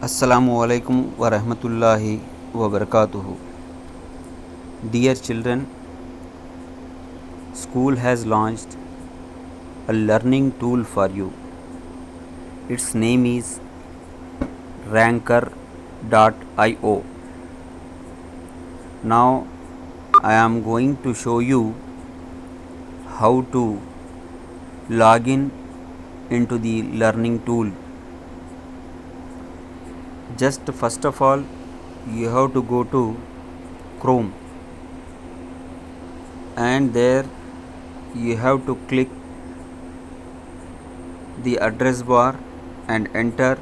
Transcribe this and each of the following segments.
Assalamu alaikum wa rahmatullahi wa barakatuhu. Dear children, school has launched a learning tool for you. Its name is Ranker.io. Now I am going to show you how to log in into the learning tool. Just first of all, you have to go to Chrome, and there you have to click the address bar and enter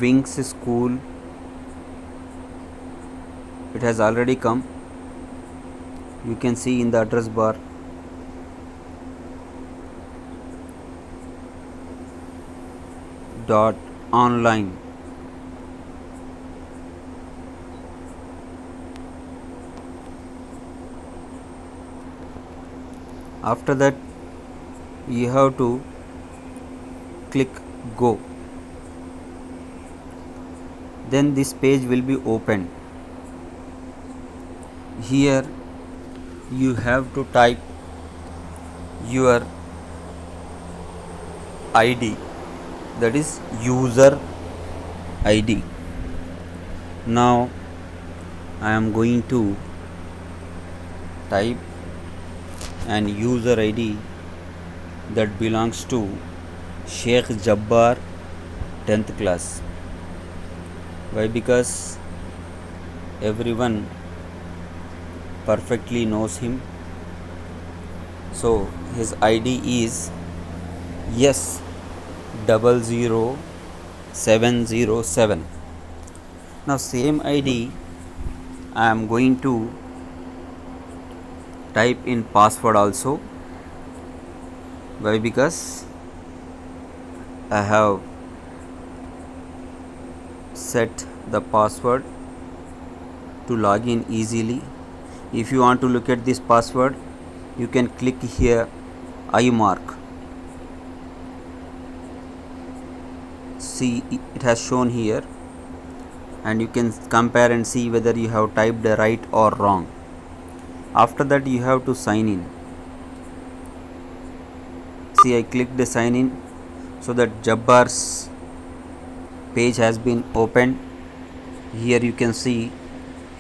Wings School. It has already come. You can see in the address bar. .online. After that, you have to click go. Then this page will be opened. Here you have to type your ID, that is user ID. Now I am going to type an user ID that belongs to Sheikh Jabbar 10th class. Why? Because everyone perfectly knows him. So his ID is S00707. Now same ID I am going to type in password also. Why? Because I have set the password to log in easily. If you want to look at this password, you can click here I mark. See, it has shown here, and you can compare and see whether you have typed right or wrong. After that, you have to sign in. See, I clicked the sign in, so that Jabbar's page has been opened. Here you can see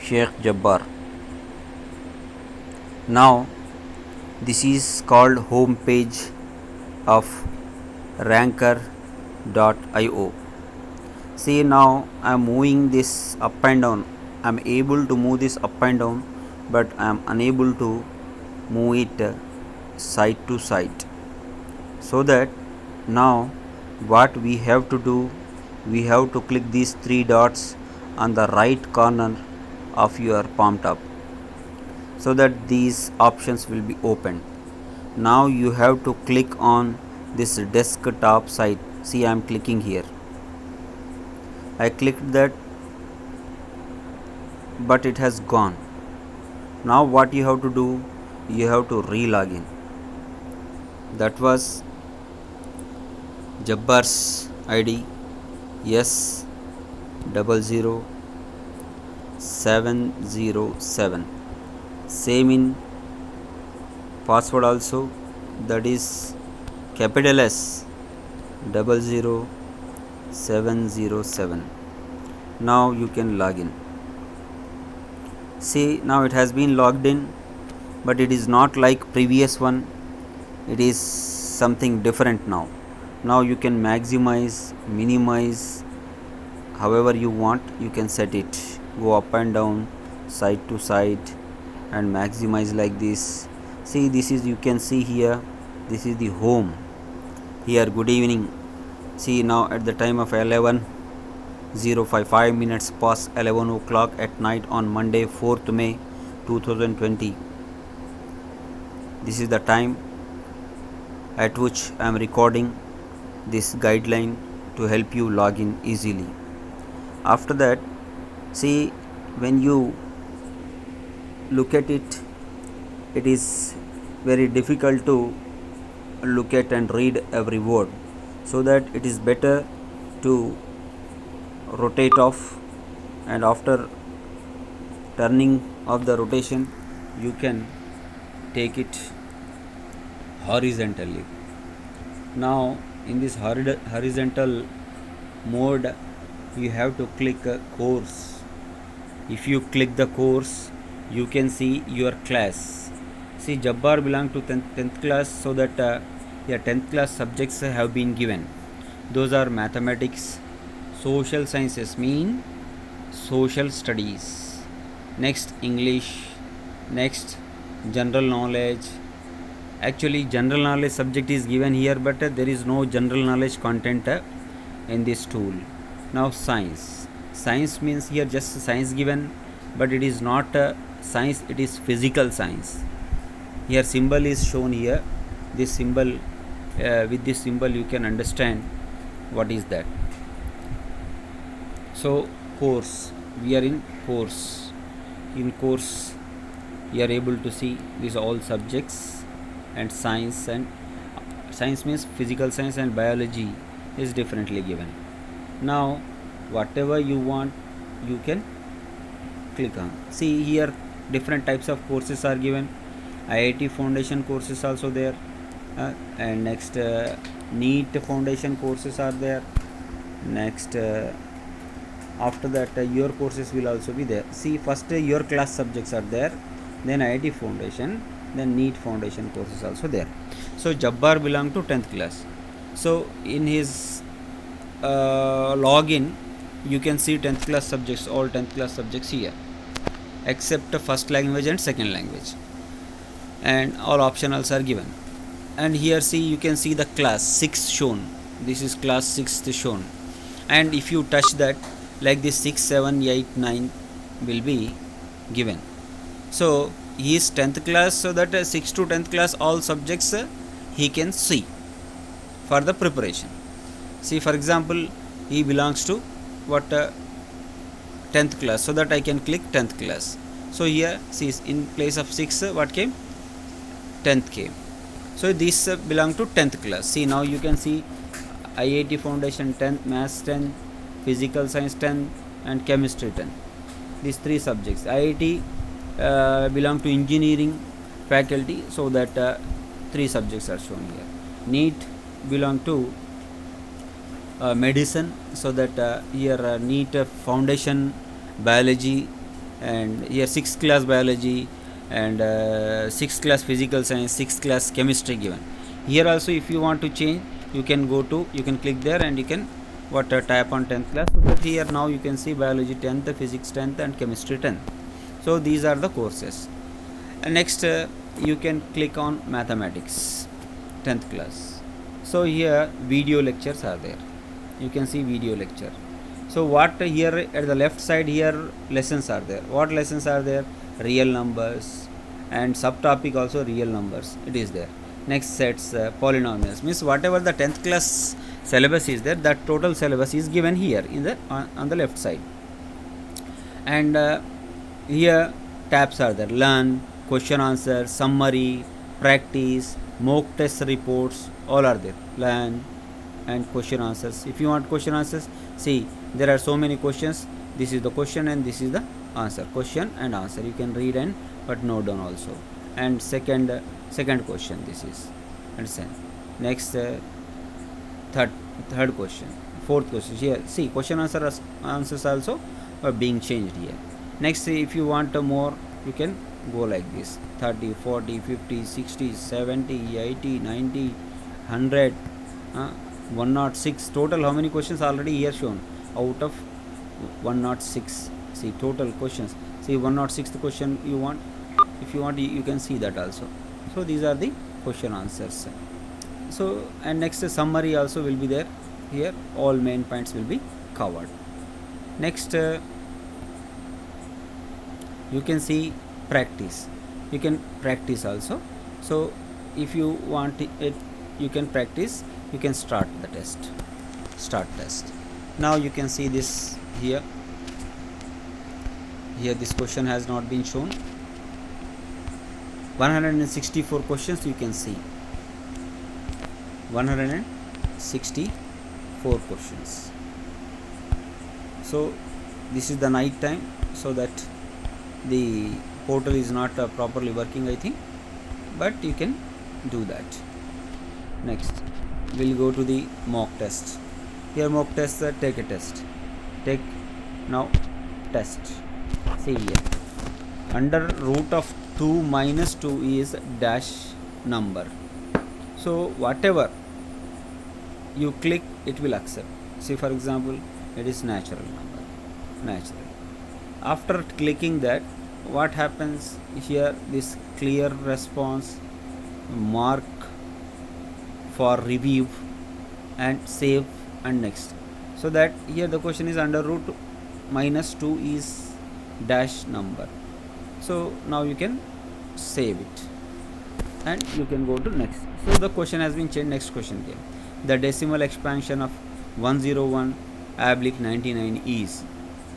Sheikh Jabbar. Now this is called home page of Ranker.io. See, now I am moving this up and down. I am able to move this up and down, but I am unable to move it side to side. So that now what we have to do, we have to click these three dots on the right corner of your palm top, so that these options will be opened. Now you have to click on this desktop side. See, I am clicking here. I clicked that, but it has gone. Now what you have to do, you have to re-log in. That was Jabbar's ID S00707. Same in password also, that is capital S 00707. Now you can log in. See, now it has been logged in, but it is not like previous one. It is something different now. Now you can maximize, minimize, however you want. You can set it, go up and down, side to side, and maximize like this. See, this is, you can see here, this is the home. Here, good evening. See, now at the time of 11:055 minutes past 11 o'clock at night on Monday, 4th May 2020. This is the time at which I am recording this guideline to help you log in easily. After that, see, when you look at it, it is very difficult to look at and read every word, so that it is better to rotate off, and after turning of the rotation you can take it horizontally. Now in this horizontal mode you have to click course. If you click the course you can see your class. See, Jabbar belong to 10th class, so that 10th class subjects have been given. Those are mathematics, social sciences mean social studies, next English, next general knowledge. Actually general knowledge subject is given here, but there is no general knowledge content in this tool. Now science means here just science given, but it is not science, it is physical science. Here symbol is shown here. This symbol, with this symbol you can understand what is that. So course, we are in course. In course you are able to see these all subjects, and science means physical science, and biology is differently given. Now whatever you want you can click on. See, here different types of courses are given. IIT foundation courses also there, and next NEET foundation courses are there. Next after that your courses will also be there. See, first your class subjects are there, then IIT foundation, then NEET foundation courses also there. So Jabbar belong to 10th class. So in his login you can see 10th class subjects, all 10th class subjects here, except first language and second language, and all optionals are given. And here see, you can see the class 6 shown. This is class 6 shown, and if you touch that, like this 6, 7, 8, 9 will be given. So he is 10th class, so that 6 to 10th class all subjects he can see for the preparation. See, for example, he belongs to what 10th class, so that I can click 10th class. So here see, in place of 6 what came, 10th came. So this belong to 10th class. See, now you can see IIT foundation 10th, maths 10, physical science 10, and chemistry 10. These 3 subjects. IIT belong to engineering faculty, so that 3 subjects are shown here. NEET belong to medicine, so that here NEET foundation biology, and here 6th class biology, and 6th class physical science, 6th class chemistry given. Here also if you want to change, you can go to, you can click there, and you can type on 10th class, so that here now you can see biology 10th, physics 10th, and chemistry 10th. So these are the courses. And next you can click on mathematics 10th class. So here video lectures are there. You can see video lecture. So what here at the left side, here lessons are there. What lessons are there? Real numbers, and subtopic also real numbers, it is there. Next sets polynomials, means whatever the 10th class syllabus is there, that total syllabus is given here in the on the left side. And here tabs are there: learn, question answer, summary, practice, mock test reports, all are there. Learn and question answers. If you want question answers, see, there are so many questions. This is the question and this is the answer. Question and answer, you can read and but note down also. And second question, this is, understand. Next third question, fourth question. Here see, question answers also are being changed here. Next, if you want more, you can go like this: 30, 40, 50, 60, 70, 80, 90, 100, 106. Total how many questions already here shown out of 106. See, total questions. See, 106th question you want. If you want, you can see that also. So these are the question answers. So, and next summary also will be there. Here all main points will be covered. Next you can see practice. You can practice also. So if you want it, you can practice. You can start the test. Start test. Now you can see this here. Here this question has not been shown. 164 questions you can see. 164 questions. So this is the night time, so that the portal is not properly working, I think, but you can do that. Next we'll go to the mock test. Here mock test, take a test. Take now test. See here, under root of 2 minus 2 is dash number. So whatever you click, it will accept. See, for example, it is natural number, natural. After clicking that, what happens here? This clear response, mark for review, and save, and next. So that here the question is under root minus 2 is dash number. So now you can save it and you can go to next. So the question has been changed. Next question came. The decimal expansion of 101 oblique 99 is.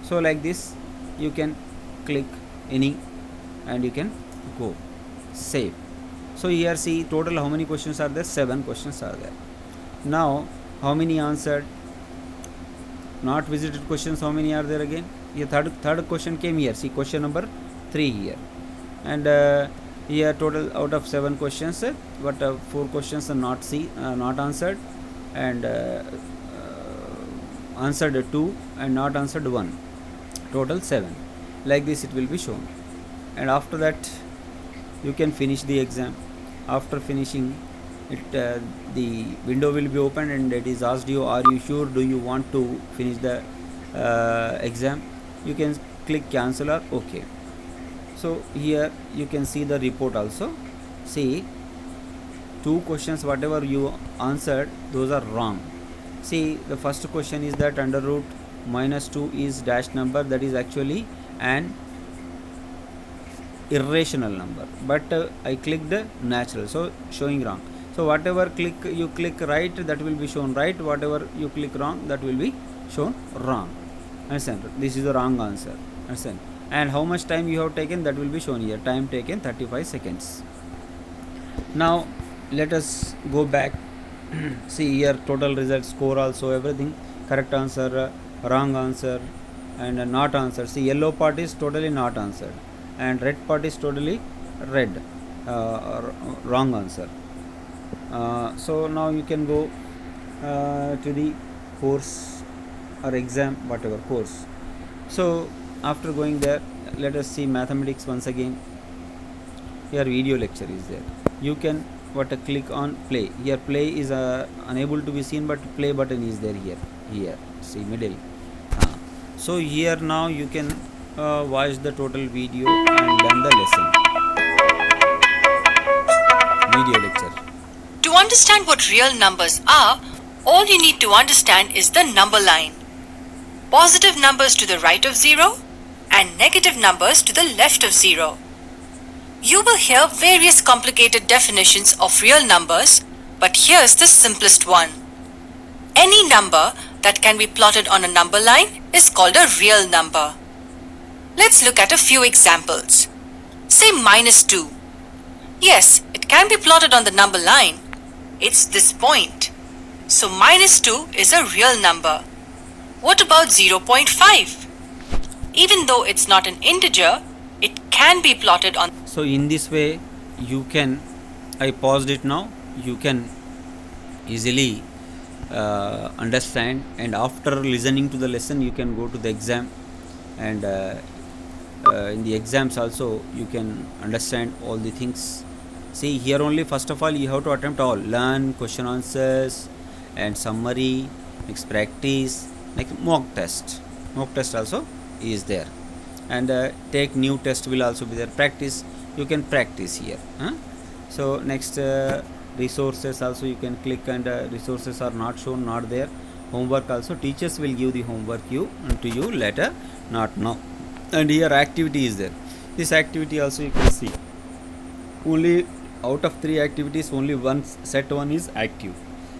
So like this you can click any and you can go save. So here see total how many questions are there? 7 questions are there. Now how many answered? Not visited questions, how many are there again? Here third question came here. See question number 3 here, and here total out of 7 questions, but 4 questions are not answered, and answered 2 and not answered 1. Total 7. Like this it will be shown, and after that you can finish the exam. After finishing it, the window will be opened and it is asked you, are you sure, do you want to finish the exam? You can click cancel or OK. So here you can see the report also. See 2 questions whatever you answered, those are wrong. See the first question is that under root minus 2 is dash number, that is actually an irrational number, but I clicked natural, so showing wrong. So whatever you click right, that will be shown right. Whatever you click wrong, that will be shown wrong. Understand? This is the wrong answer. Understand? And how much time you have taken, that will be shown here. Time taken 35 seconds. Now let us go back. See here total result, score also, everything. Correct answer, wrong answer, and not answer. See yellow part is totally not answered, and red part is totally red, wrong answer. So now you can go to the course or exam, whatever course. So after going there, let us see mathematics once again. Here video lecture is there. You can click on play. Here play is unable to be seen, but play button is there here see middle. So here now you can watch the total video and learn the lesson. Video lecture. To understand what real numbers are, all you need to understand is the number line. Positive numbers to the right of 0 and negative numbers to the left of 0. You will hear various complicated definitions of real numbers, but here's the simplest one. Any number that can be plotted on a number line is called a real number. Let's look at a few examples. Say minus 2. Yes, it can be plotted on the number line. It's this point. So minus 2 is a real number. What about 0.5? Even though it's not an integer, it can be plotted on. So in this way you can, I paused it now, you can easily understand, and after listening to the lesson you can go to the exam, and in the exams also you can understand all the things. See here only first of all you have to attempt all, learn question answers and summary, next practice, next mock test also is there, and take new test will also be there. Practice, you can practice here. So next resources also you can click, and resources are not shown, not there. Homework also, teachers will give the homework to you later, not now. And here activity is there. This activity also you can see, only out of 3 activities only one set one is active,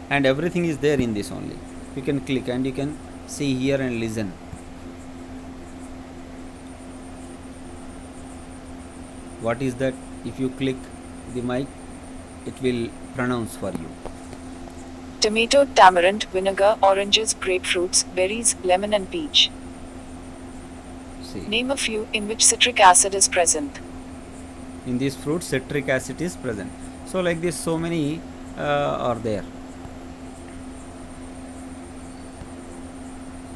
and everything is there in this only. You can click and you can see here and listen. What is that? If you click the mic, it will pronounce for you. Tomato, tamarind, vinegar, oranges, grapefruits, berries, lemon and peach. See, Name a few in which citric acid is present. in this fruit citric acid is present. So like this, so many are there.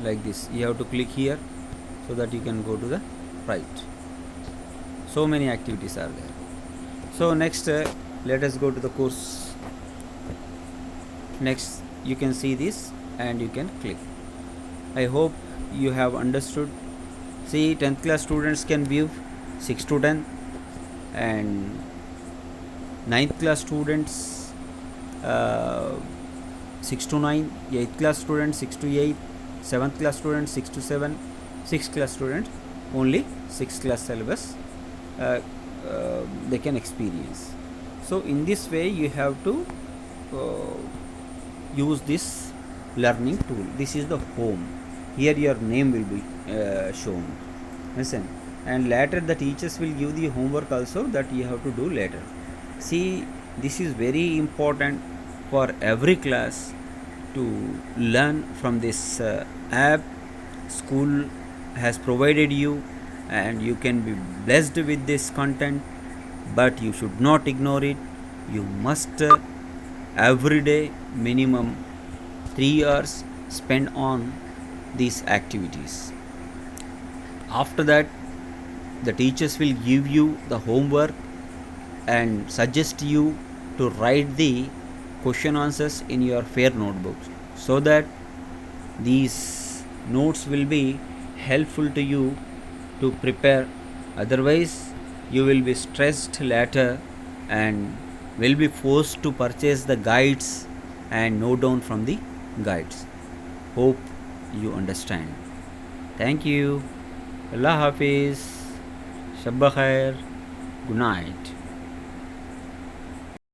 Like this, you have to click here so that you can go to the right. So many activities are there. So next, let us go to the course. Next, you can see this and you can click. I hope you have understood. See, 10th class students can view 6 to 10, and 9th class students 6 to 9, 8th class students 6 to 8, 7th class students 6 to 7, 6th class students only 6th class syllabus they can experience. So in this way you have to use this learning tool. This is the home. Here your name will be shown. Listen, and later the teachers will give the homework also that you have to do later. See, this is very important for every class to learn from this app school has provided you, and you can be blessed with this content, but you should not ignore it. You must every day minimum 3 hours spend on these activities. After that, the teachers will give you the homework and suggest you to write the question answers in your fair notebooks, so that these notes will be helpful to you to prepare. Otherwise, you will be stressed later and will be forced to purchase the guides and note down from the guides. Hope you understand. Thank you. Allah Hafiz. Shabba Khair. Good night.